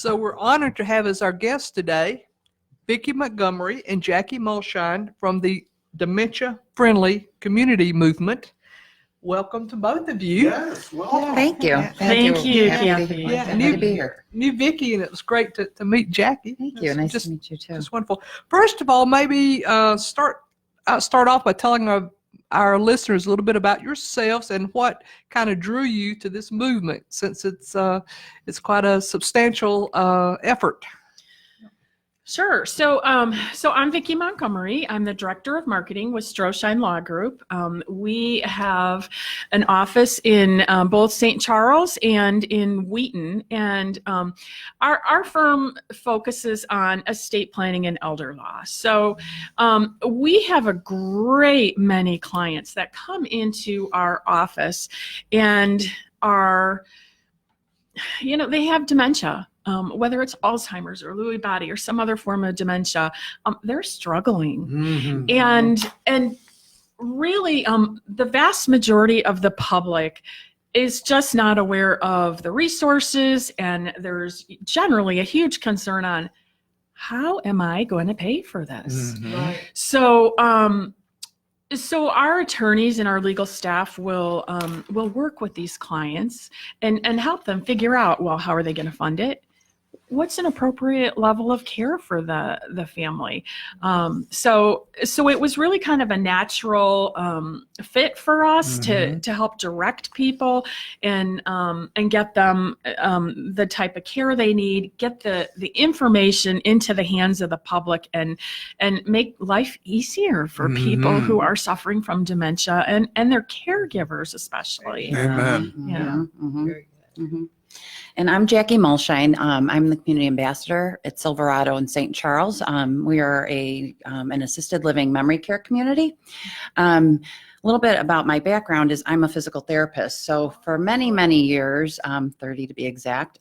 So we're honored to have as our guests today, Vicki Montgomery and Jackie Mulshine from the Dementia Friendly Community Movement. Welcome to both of you. Yes, welcome. Thank you. Thank you, Happy Kathy. to be here. Knew Vicki, and it was great to meet Jackie. Thank you. Nice to meet you too. Just wonderful. First of all, maybe start off by telling our listeners a little bit about yourselves and what kind of drew you to this movement, since it's quite a substantial effort. Sure. So I'm Vicki Montgomery. I'm the Director of Marketing with Strohschein Law Group. We have an office in both St. Charles and in Wheaton, and our firm focuses on estate planning and elder law. So we have a great many clients that come into our office and are, they have dementia. Whether it's Alzheimer's or Lewy body or some other form of dementia, they're struggling. Mm-hmm. And really, the vast majority of the public is just not aware of the resources, and there's generally a huge concern on how am I going to pay for this? Mm-hmm. Right. So our attorneys and our legal staff will work with these clients and help them figure out, well, how are they going to fund it? What's an appropriate level of care for the family? So it was really kind of a natural fit for us to help direct people and get them the type of care they need, get the information into the hands of the public, and make life easier for people who are suffering from dementia and their caregivers especially. Amen. Yeah. Very good. And I'm Jackie Mulshine. I'm the community ambassador at Silverado in St. Charles. We are an assisted living memory care community. A little bit about my background is I'm a physical therapist. So for many, many years, 30 to be exact,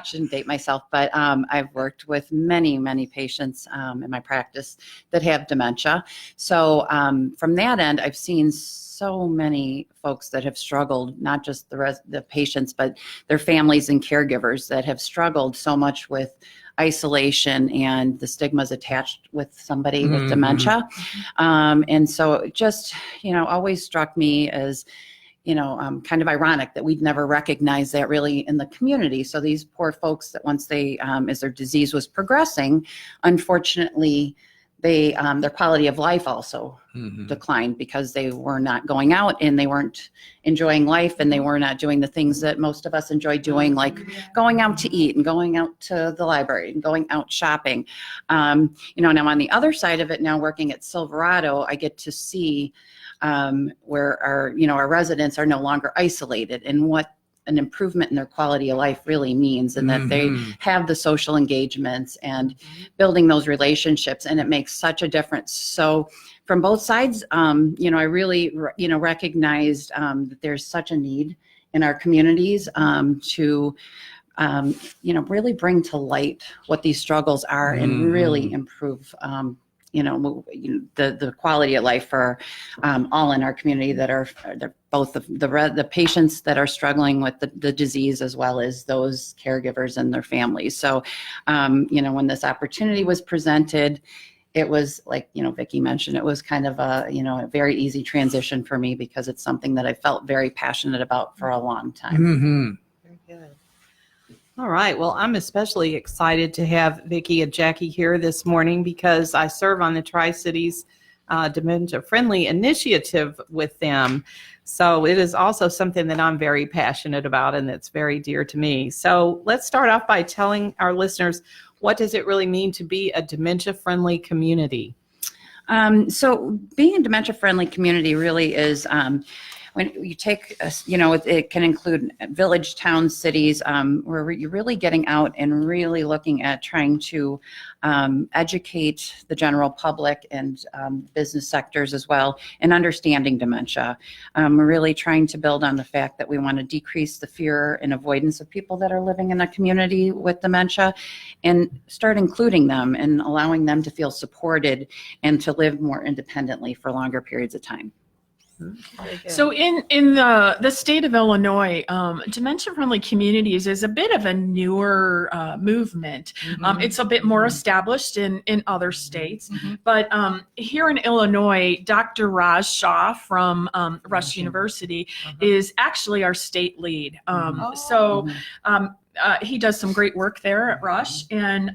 shouldn't date myself, but I've worked with many, many patients in my practice that have dementia. So from that end, I've seen so many folks that have struggled, not just the patients, but their families and caregivers that have struggled so much with isolation and the stigmas attached with somebody with dementia. And so it just, always struck me as, kind of ironic that we'd never recognized that really in the community. So these poor folks that once they, as their disease was progressing, unfortunately, their quality of life also declined because they were not going out and they weren't enjoying life, and they were not doing the things that most of us enjoy doing, like going out to eat and going out to the library and going out shopping. Now on the other side of it, now working at Silverado, I get to see where our residents are no longer isolated, and what an improvement in their quality of life really means, and that they have the social engagements and building those relationships, and it makes such a difference. So from both sides, I really, recognized that there's such a need in our communities to, really bring to light what these struggles are and really improve the quality of life for all in our community that are both the patients that are struggling with the disease, as well as those caregivers and their families. So, when this opportunity was presented, it was like, Vicki mentioned, it was kind of a very easy transition for me, because it's something that I felt very passionate about for a long time. Very good. All right. Well, I'm especially excited to have Vicki and Jackie here this morning, because I serve on the Tri-Cities Dementia Friendly Initiative with them. So it is also something that I'm very passionate about and that's very dear to me. So let's start off by telling our listeners, what does it really mean to be a dementia-friendly community? So being a dementia-friendly community really is when you take, it can include village, towns, cities, where you're really getting out and really looking at trying to educate the general public and business sectors as well in understanding dementia. We're really trying to build on the fact that we want to decrease the fear and avoidance of people that are living in a community with dementia, and start including them and allowing them to feel supported and to live more independently for longer periods of time. So in the state of Illinois, Dementia Friendly Communities is a bit of a newer movement. It's a bit more established in other states, but here in Illinois, Dr. Raj Shah from Rush University is actually our state lead. He does some great work there at Rush, and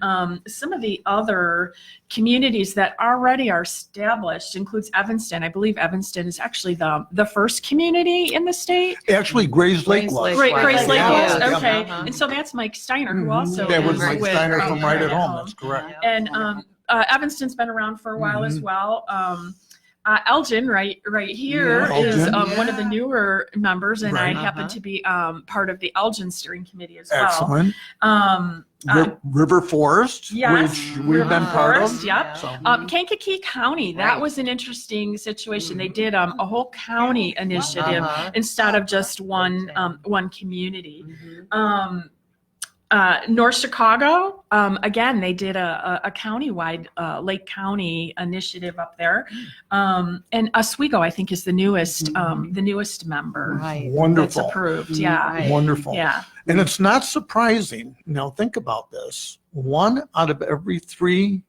some of the other communities that already are established includes Evanston. I believe Evanston is actually the first community in the state. Actually, Grays Lake was. Grace Lake Yeah. was, okay. Uh-huh. And so that's Mike Steiner, who also That was is Mike with, Steiner from Right at Home. Home. That's correct. And Evanston's been around for a while as well. Elgin, right here, Yeah, is Elgin. one of the newer members, and Right. I happen to be part of the Elgin steering committee as well. Excellent. River Forest, yes, which we've River been part Forest, of. yep. So, Kankakee County, that was an interesting situation. They did a whole county initiative instead of just one community. North Chicago, again, they did a countywide Lake County initiative up there, and Oswego, I think, is the newest member that's wonderful. approved. Yeah, Wonderful. yeah. And it's not surprising. Now think about this. 1 out of every 3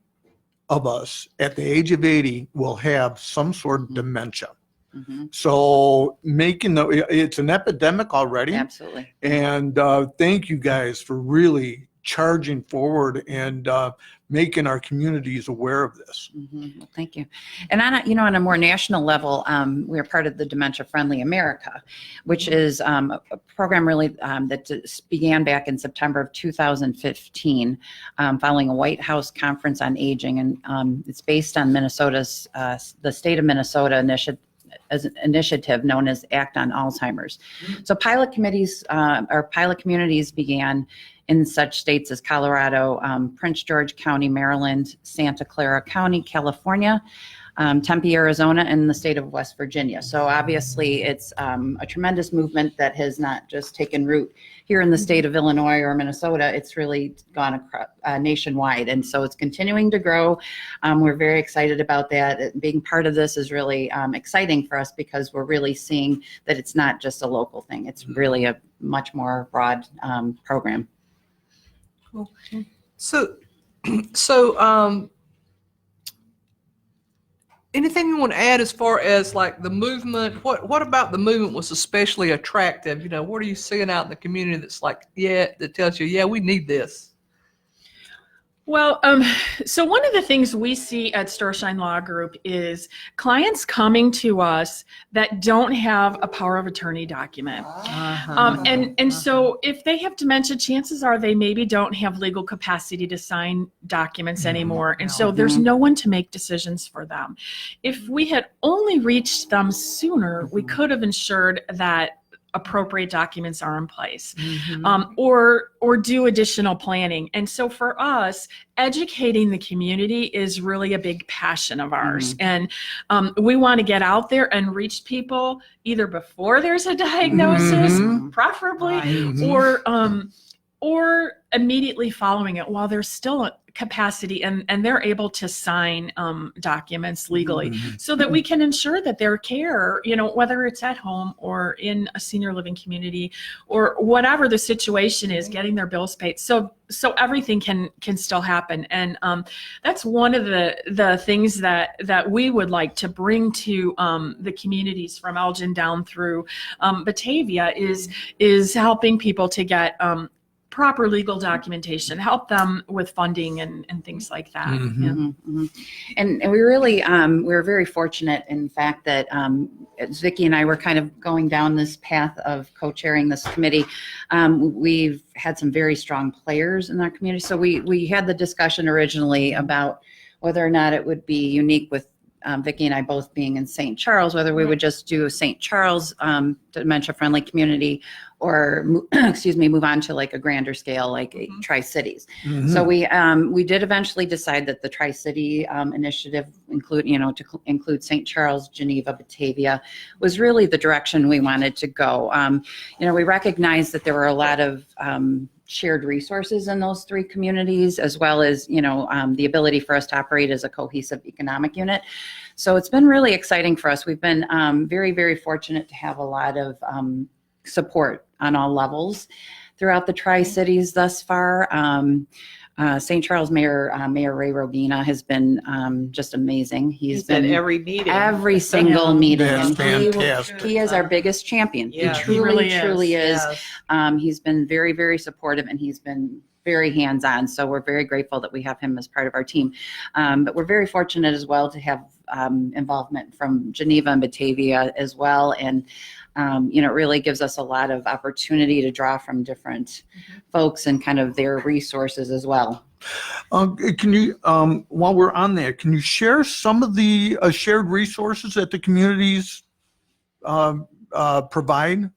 of us at the age of 80 will have some sort of dementia. So it's an epidemic already. Absolutely. And thank you guys for really charging forward and making our communities aware of this. Well, thank you. And on a more national level, we are part of the Dementia Friendly America, which is a program really that just began back in September of 2015, following a White House conference on aging, and it's based on Minnesota's the state of Minnesota initiative known as Act on Alzheimer's. So pilot committees or pilot communities began in such states as Colorado, Prince George County, Maryland, Santa Clara County, California, Tempe, Arizona, and the state of West Virginia. So obviously it's a tremendous movement that has not just taken root here in the state of Illinois or Minnesota. It's really gone across, nationwide. And so it's continuing to grow. We're very excited about that. Being part of this is really exciting for us because we're really seeing that it's not just a local thing. It's really a much more broad program. Cool. So, anything you want to add as far as like the movement? What about the movement was especially attractive? What are you seeing out in the community that's like, that tells you, we need this? Well, so one of the things we see at Strohschein Law Group is clients coming to us that don't have a power of attorney document. And so if they have dementia, chances are they maybe don't have legal capacity to sign documents anymore. And so there's no one to make decisions for them. If we had only reached them sooner, we could have ensured that appropriate documents are in place, or do additional planning. And so for us, educating the community is really a big passion of ours. And we want to get out there and reach people either before there's a diagnosis, preferably, or immediately following it while there's still a capacity and they're able to sign documents legally so that we can ensure that their care, whether it's at home or in a senior living community or whatever the situation is, getting their bills paid. So everything can still happen. And that's one of the things that we would like to bring to the communities from Elgin down through Batavia is helping people to get proper legal documentation, help them with funding and things like that. And we really, we were very fortunate in fact that Vicki and I were kind of going down this path of co-chairing this committee. We've had some very strong players in our community. So we had the discussion originally about whether or not it would be unique with Vicki and I both being in St. Charles, whether we would just do St. Charles Dementia Friendly Community or move on to like a grander scale, like Tri-Cities. So we did eventually decide that the Tri-City initiative include St. Charles, Geneva, Batavia was really the direction we wanted to go. We recognized that there were a lot of shared resources in those three communities, as well as, the ability for us to operate as a cohesive economic unit. So it's been really exciting for us. We've been very, very fortunate to have a lot of support on all levels throughout the Tri-Cities thus far. St. Charles Mayor Ray Rogina has been just amazing. He's been at every meeting, every single meeting. That's And fantastic. he is our biggest champion. Yeah, he he truly really is. Yes. He's been very, very supportive, and he's been very hands-on. So we're very grateful that we have him as part of our team. But we're very fortunate as well to have involvement from Geneva and Batavia as well. And it really gives us a lot of opportunity to draw from different folks and kind of their resources as well. Can you, while we're on that, can you share some of the shared resources that the communities provide?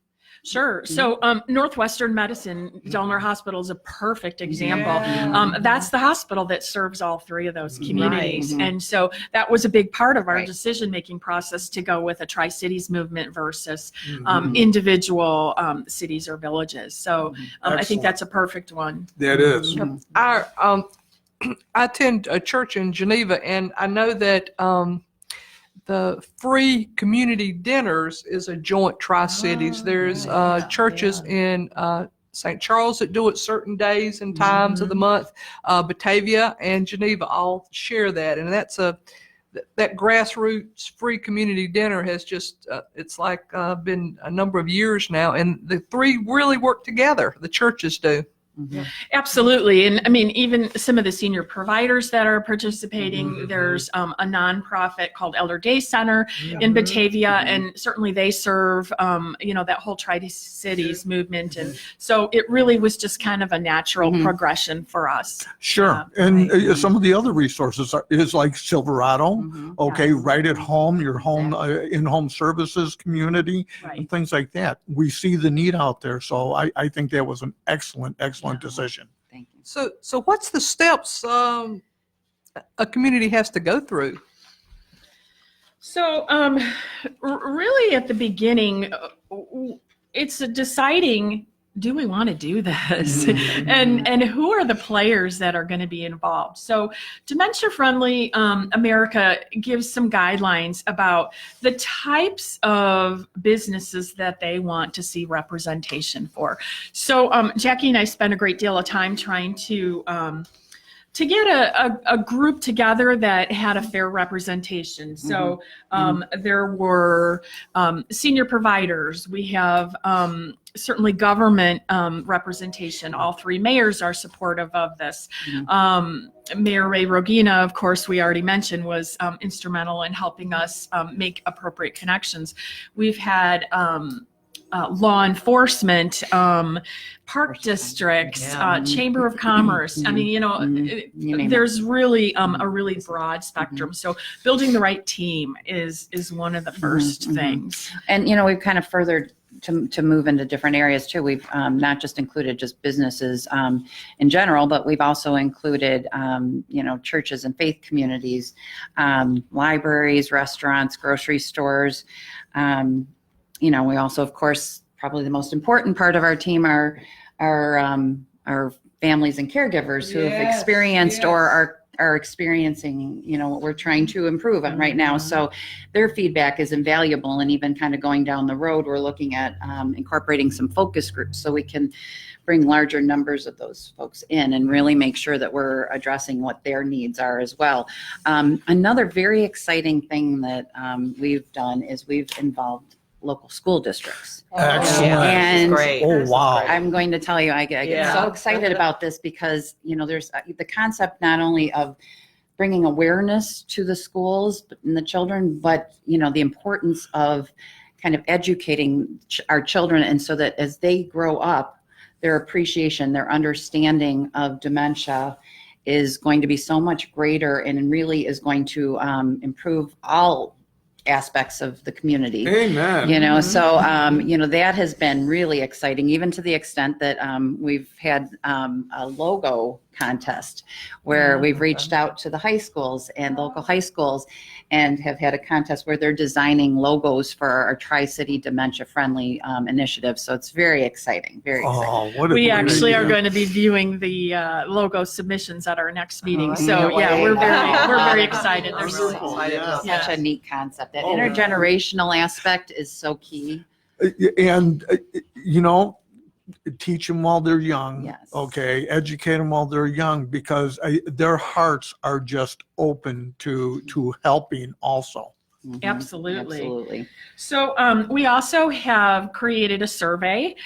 Sure. So Northwestern Medicine, Delmer Hospital is a perfect example. Yeah. That's the hospital that serves all three of those communities. Right. And so that was a big part of our Right. decision-making process to go with a Tri-Cities movement versus Mhm. individual cities or villages. So I think Excellent. that's a perfect one. That is. I attend a church in Geneva, and I know that the free community dinners is a joint Tri-Cities. There's churches in St. Charles that do it certain days and times of the month. Batavia and Geneva all share that, and that's that grassroots free community dinner has just it's like been a number of years now, and the three really work together. The churches do. Absolutely. And I mean, even some of the senior providers that are participating, there's a nonprofit called Elder Day Center in Batavia, and certainly they serve, that whole Tri-Cities movement. And so it really was just kind of a natural progression for us. Sure. And some of the other resources is like Silverado, okay, right at home, your home, in-home services community, Right. and things like that. We see the need out there. So I think that was an excellent decision. Thank you. So what's the steps a community has to go through? So really at the beginning, it's deciding, do we want to do this? And who are the players that are going to be involved? So Dementia Friendly America gives some guidelines about the types of businesses that they want to see representation for. So Jackie and I spent a great deal of time trying to get a group together that had a fair representation. So there were senior providers. We have certainly government representation. All three mayors are supportive of this. Mayor Ray Rogina, of course, we already mentioned, was instrumental in helping us make appropriate connections. We've had law enforcement, park districts, Chamber of Commerce. I mean, there's really a really broad spectrum. So building the right team is one of the first things. And, we've kind of furthered to move into different areas too. We've not just included just businesses in general, but we've also included, churches and faith communities, libraries, restaurants, grocery stores. We also, of course, probably the most important part of our team are our families and caregivers who have experienced or are experiencing, what we're trying to improve on right now. So their feedback is invaluable. And even kind of going down the road, we're looking at incorporating some focus groups so we can bring larger numbers of those folks in and really make sure that we're addressing what their needs are as well. Another very exciting thing that we've done is we've involved local school districts. Excellent. And Great. Oh, wow. I'm going to tell you, I get so excited about this because, there's the concept not only of bringing awareness to the schools and the children, but, the importance of kind of educating our children. And so that as they grow up, their appreciation, their understanding of dementia is going to be so much greater and really is going to improve all aspects of the community. Amen. So that has been really exciting, even to the extent that we've had a logo contest, where we've reached out to the high schools and local high schools and have had a contest where they're designing logos for our Tri-City Dementia Friendly initiative. So it's very exciting, very exciting. Oh, what a We great actually are idea. going to be viewing the logo submissions at our next meeting. I So can't yeah, wait. we're very excited. I'm There's really Wonderful, excited yeah. about Such that. a neat concept. That Oh, yeah. intergenerational aspect is so key. And, teach them while they're young. Yes. Okay. Educate them while they're young, because their hearts are just open to helping also. Mhm. Absolutely. Absolutely. So we also have created a survey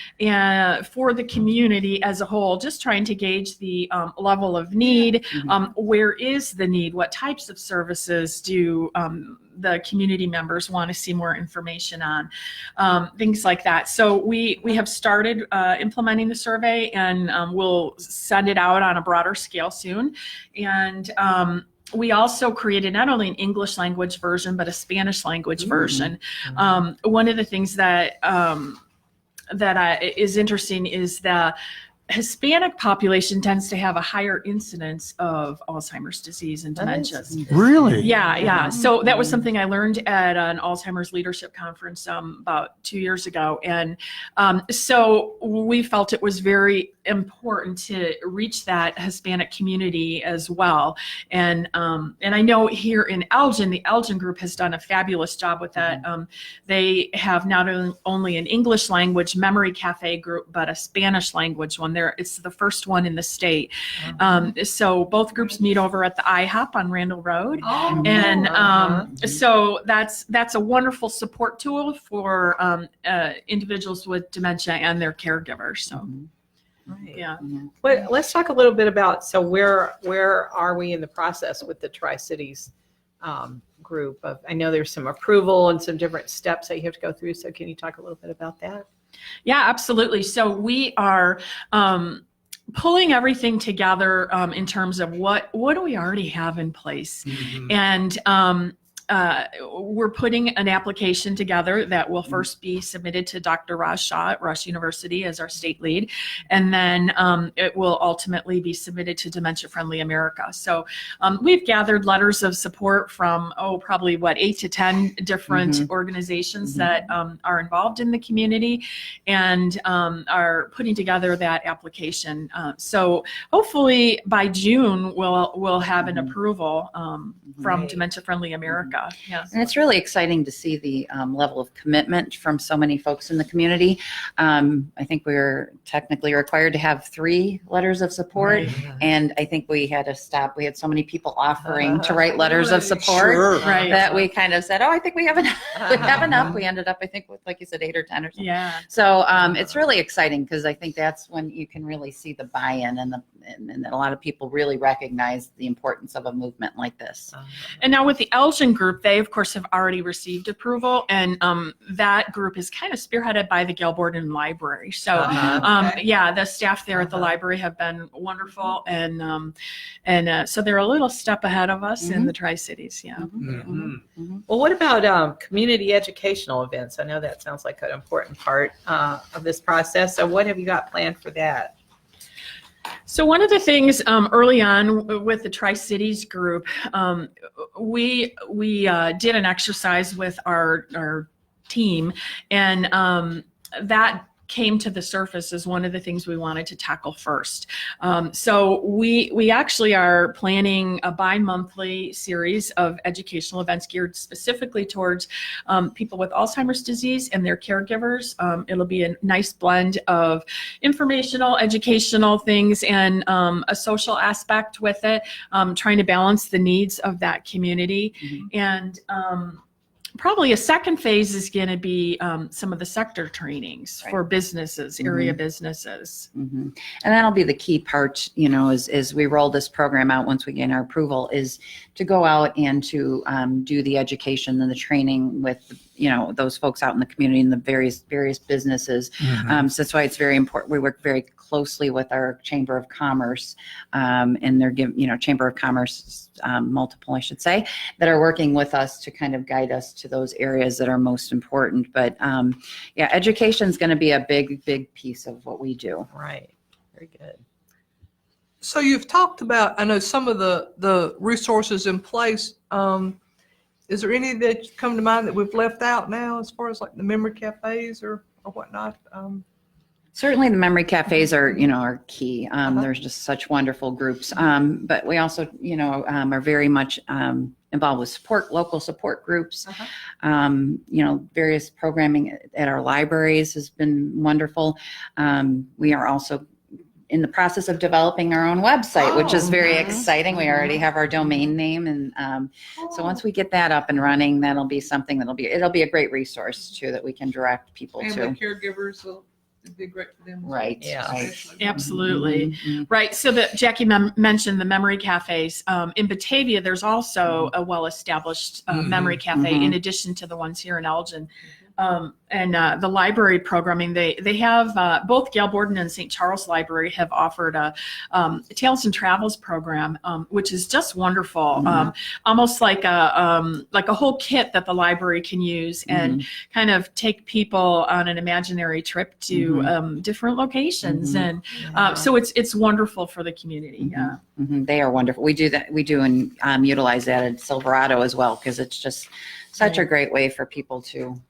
for the community as a whole, just trying to gauge the level of need. Mhm. Where is the need? What types of services do the community members want to see more information on? Things like that. So we have started implementing the survey, and we'll send it out on a broader scale soon. And we also created not only an English language version, but a Spanish language version. One of the things that is interesting is the Hispanic population tends to have a higher incidence of Alzheimer's disease and That is dementias. Really? Yeah. So that was something I learned at an Alzheimer's leadership conference about 2 years ago. And so we felt it was very important to reach that Hispanic community as well. And I know here in Elgin, the Elgin group has done a fabulous job with that. They have not only an English language memory cafe group, but a Spanish language one. It's the first one in the state. So both groups meet over at the IHOP on Randall Road. And so that's a wonderful support tool for individuals with dementia and their caregivers. So Right. yeah. Well, let's talk a little bit about, so where are we in the process with the Tri-Cities group? I know there's some approval and some different steps that you have to go through. So can you talk a little bit about that? Yeah, absolutely. So we are pulling everything together in terms of what do we already have in place. And we're putting an application together that will first be submitted to Dr. Raj Shah at Rush University as our state lead. And then it will ultimately be submitted to Dementia Friendly America. So we've gathered letters of support from, probably 8 to 10 different organizations that are involved in the community, and are putting together that application. So hopefully by June, we'll have an approval from Right. Dementia Friendly America. Yes. And it's really exciting to see the level of commitment from so many folks in the community. I think we're technically required to have 3 letters of support. Right. And I think we had to stop. We had so many people offering to write letters of support Sure. Right. that we kind of said, I think we have enough. We have enough. We ended up, I think, with, like you said, 8 or 10 or something. Yeah. So it's really exciting, because I think that's when you can really see the buy-in and that a lot of people really recognize the importance of a movement like this. And now with the Elgin group, they of course have already received approval, and that group is kind of spearheaded by the Gail Borden Library. So yeah, the staff there at the library have been wonderful, and so they're a little step ahead of us in the Tri-Cities. Yeah. Well, what about community educational events? I know that sounds like an important part of this process. So what have you got planned for that? So one of the things early on with the Tri-Cities group, we did an exercise with our team, and that came to the surface as one of the things we wanted to tackle first. So we actually are planning a bi-monthly series of educational events geared specifically towards people with Alzheimer's disease and their caregivers. It'll be a nice blend of informational, educational things, and a social aspect with it, trying to balance the needs of that community. And probably a second phase is going to be some of the sector trainings for businesses, area businesses. And that'll be the key part, as we roll this program out, once we get our approval, is to go out and to do the education and the training with, those folks out in the community and the various businesses. So that's why it's very important. We work very closely with our Chamber of Commerce, and they're Chamber of Commerce, multiple, I should say, that are working with us to kind of guide us to those areas that are most important. But yeah, education is going to be a big piece of what we do. Right. Very good. So you've talked about, I know some of the resources in place. Is there any that come to mind that we've left out now as far as like the memory cafes or whatnot? Certainly the memory cafes are, are key. There's just such wonderful groups. But we also, are very much involved with local support groups. Various programming at our libraries has been wonderful. We are also in the process of developing our own website, which is very exciting. We already have our domain name. And so once we get that up and running, that'll be something it'll be a great resource too, that we can direct people And to. the caregivers will be great for them. Right. Yeah. Right. Absolutely. Mhm. Right. So that Jackie mentioned the memory cafes. In Batavia, there's also a well-established memory cafe in addition to the ones here in Elgin. And the library programming, they have both Gail Borden and St. Charles Library have offered a Tales and Travels program, which is just wonderful. Almost like a whole kit that the library can use and kind of take people on an imaginary trip to different locations. And so it's wonderful for the community. Yeah. They are wonderful. We do that. We do and utilize that at Silverado as well, because it's just such a great way for people to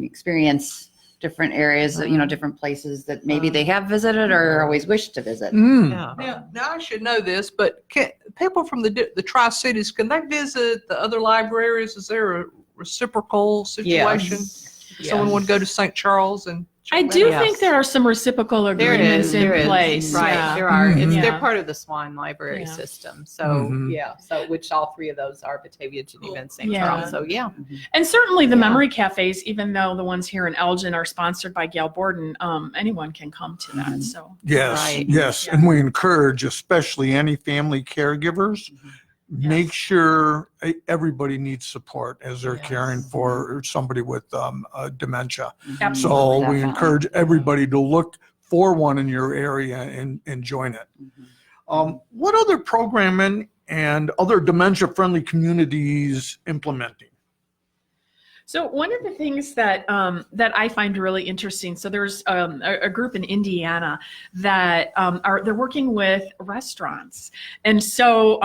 experience different areas, different places that maybe they have visited or always wish to visit. Yeah. Now I should know this, but can people from the Tri-Cities, can they visit the other libraries? Is there a reciprocal situation? If someone would go to St. Charles and I do Yes. think there are some reciprocal agreements in place. Right, Yeah. there are. Mhm. They're Yeah. part of the Swan Library Yeah. system. So Mhm. so which all three of those are Batavia, Geneva, and St. Yeah. Charles. So yeah. And certainly the Yeah. memory cafes, even though the ones here in Elgin are sponsored by Gail Borden, anyone can come to that. So Yes, Right. yes. Yeah. And we encourage, especially any family caregivers, make sure everybody needs support as they're Yes. caring for somebody with dementia. Absolutely. So we Definitely. encourage everybody to look for one in your area and join it. What other programming and other dementia-friendly communities implementing? So one of the things that that I find really interesting. So there's a group in Indiana that they're working with restaurants, and so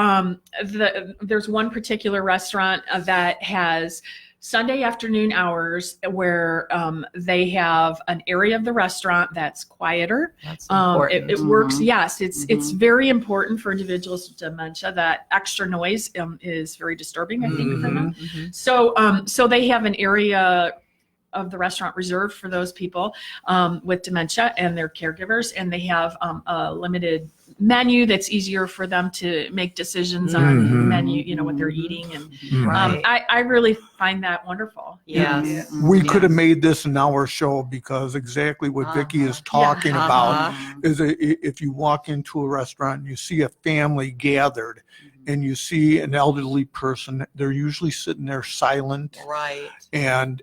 there's one particular restaurant that has Sunday afternoon hours where they have an area of the restaurant that's quieter. That's It important. works. Yes, it's very important for individuals with dementia. That extra noise is very disturbing, I think, for them. So they have an area of the restaurant reserved for those people with dementia and their caregivers, and they have a limited menu that's easier for them to make decisions on the menu, what they're eating. And Right. I really find that wonderful. Yes. We could have made this an hour show because exactly what Vicki is talking about is if you walk into a restaurant and you see a family gathered and you see an elderly person, they're usually sitting there silent Right. and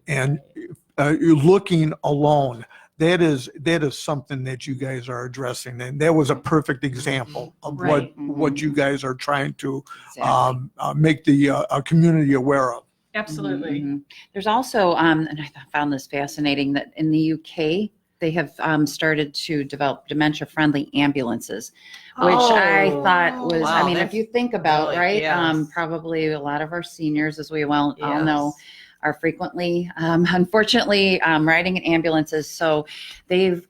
you're looking alone. That is something that you guys are addressing, and that was a perfect example of Right. what you guys are trying to Exactly. make the community aware of. Absolutely. Mhm. There's also, and I found this fascinating, that in the UK, they have started to develop dementia-friendly ambulances, which I thought was, Wow, I mean, if that's you think about, really- right, yes. probably a lot of our seniors, as we all know, Yes. are frequently, unfortunately, riding in ambulances. So they've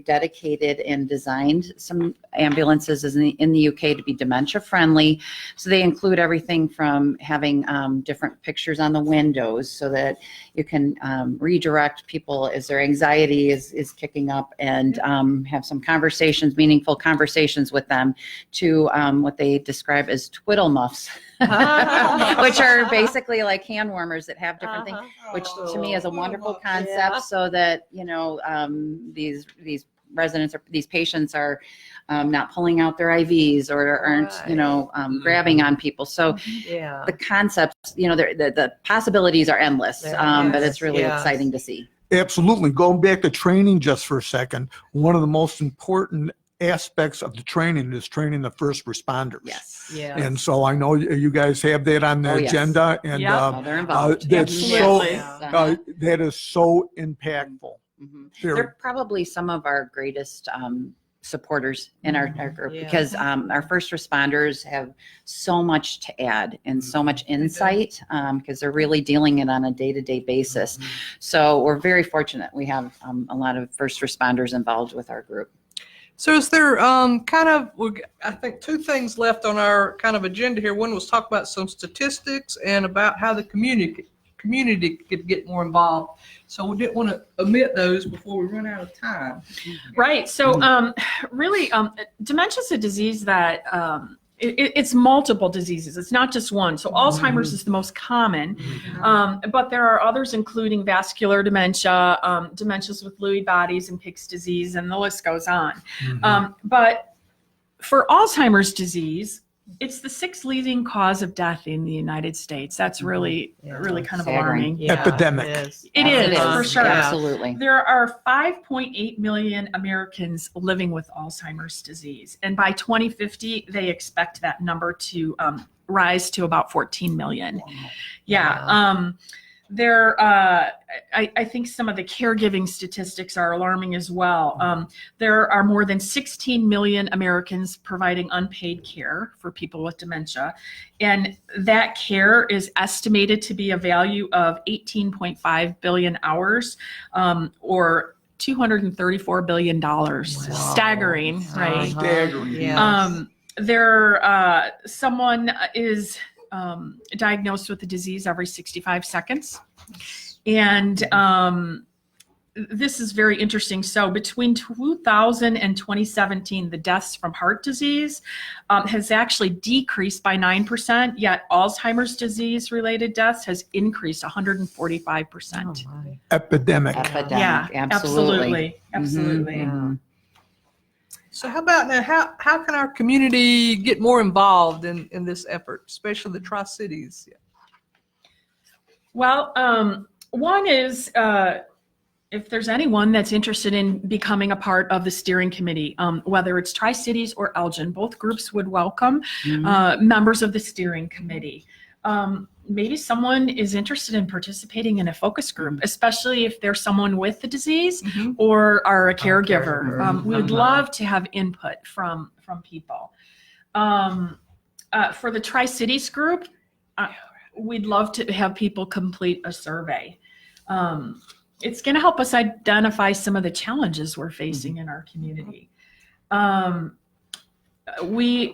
dedicated and designed some ambulances in the UK to be dementia friendly. So they include everything from having different pictures on the windows so that you can redirect people as their anxiety is kicking up, and have some conversations, meaningful conversations with them, to what they describe as twiddle muffs. Which are basically like hand warmers that have different things, which to me is a wonderful concept. Yeah. So that these residents or these patients are not pulling out their IVs or aren't grabbing on people. So Yeah. the concepts, the possibilities are endless, but it's really exciting to see. Absolutely. Going back to training just for a second, one of the most important aspects of the training is training the first responders. Yes. Yeah. And so I know you guys have that on the Oh, yes. agenda, and Yeah. Oh, they're involved. that's Absolutely. that is so impactful. Mhm. Very- They're probably some of our greatest supporters in our group, Yeah. because our first responders have so much to add and so much insight, because they're really dealing it on a day-to-day basis. So we're very fortunate. We have a lot of first responders involved with our group. So is there I think two things left on our kind of agenda here. One was talk about some statistics and about how the community could get more involved. So we didn't want to omit those before we run out of time. Right. So really, dementia is a disease that it's multiple diseases. It's not just one. So Alzheimer's is the most common, but there are others, including vascular dementia, dementias with Lewy bodies and Pick's disease, and the list goes on. But for Alzheimer's disease, it's the 6th leading cause of death in the United States. That's really kind of alarming. Yeah, Epidemic. It is, for sure. Absolutely. There are 5.8 million Americans living with Alzheimer's disease. And by 2050, they expect that number to rise to about 14 million. Yeah. I think some of the caregiving statistics are alarming as well. There are more than 16 million Americans providing unpaid care for people with dementia. And that care is estimated to be a value of 18.5 billion hours, or $234 billion. Wow. Staggering, right? Staggering. Yeah. Someone is diagnosed with the disease every 65 seconds. And this is very interesting. So between 2000 and 2017, the deaths from heart disease has actually decreased by 9%, yet Alzheimer's disease related deaths has increased 145%. Epidemic. Yeah, Absolutely. absolutely. Mhm. So how about now, how can our community get more involved in this effort, especially the Tri-Cities? Well, one is if there's anyone that's interested in becoming a part of the steering committee, whether it's Tri-Cities or Elgin, both groups would welcome members of the steering committee. Maybe someone is interested in participating in a focus group, especially if there's someone with the disease or are a caregiver. We would love to have input from people. For the Tri-Cities group, we'd love to have people complete a survey. It's going to help us identify some of the challenges we're facing in our community.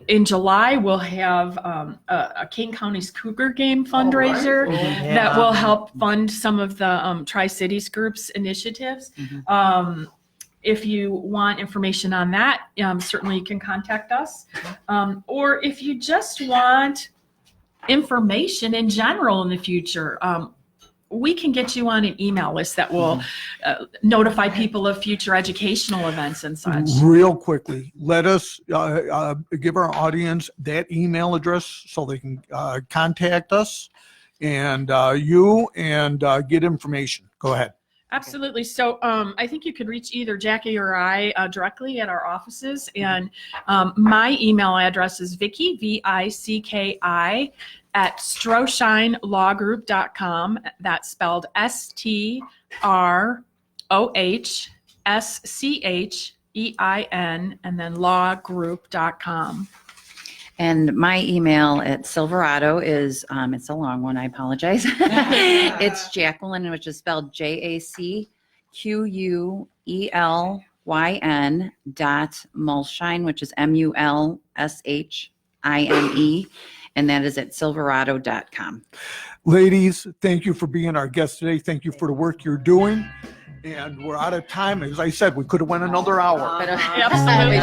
In July, we'll have a King County's Cougar Game fundraiser that will help fund some of the Tri-Cities group's initiatives. If you want information on that, certainly you can contact us. Or if you just want information in general in the future, we can get you on an email list that will notify people of future educational events and such. Real quickly, let us give our audience that email address so they can contact us and get information. Go ahead. Absolutely. So I think you could reach either Jackie or I directly at our offices. And my email address is Vicki, VICKI, at strohscheinlawgroup.com. That's spelled STROHSCHEIN, and then lawgroup.com. And my email at Silverado is, it's a long one, I apologize. It's Jacqueline, which is spelled JACQUELYN .Mulshine, which is MULSHINE, and that is at silverado.com. Ladies, thank you for being our guest today. Thank you for the work you're doing. And we're out of time. As I said, we could have went another hour. But, Absolutely.